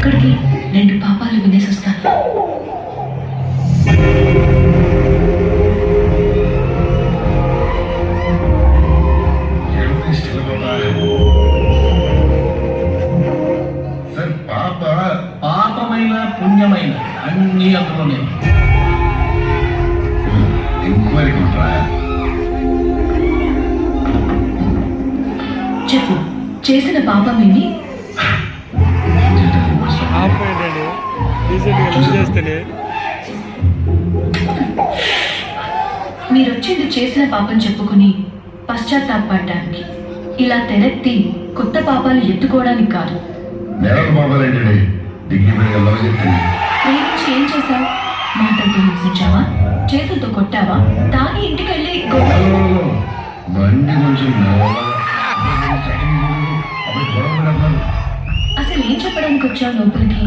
ఎక్కడికి? 2 పాపాలు వినేసి వస్తాను. పాపమైన పుణ్యమైన అన్ని అందులోనే. చెప్పు, చేసిన పాపమేమి? మీరొచ్చింది చేసిన పాపం చెప్పుకుని పశ్చాత్తాపడడానికి, ఇలా తెరెత్తి కొత్త పాపాలు ఎత్తుకోవడానికి కాదు. ప్రేమించి ఏం చేశావు? మాటలతో హింసించావా? చేతులతో కొట్టావా? తాగి ఇంటికి వెళ్ళి అసలు ఏం చెప్పడానికి వచ్చావు లోపలికి?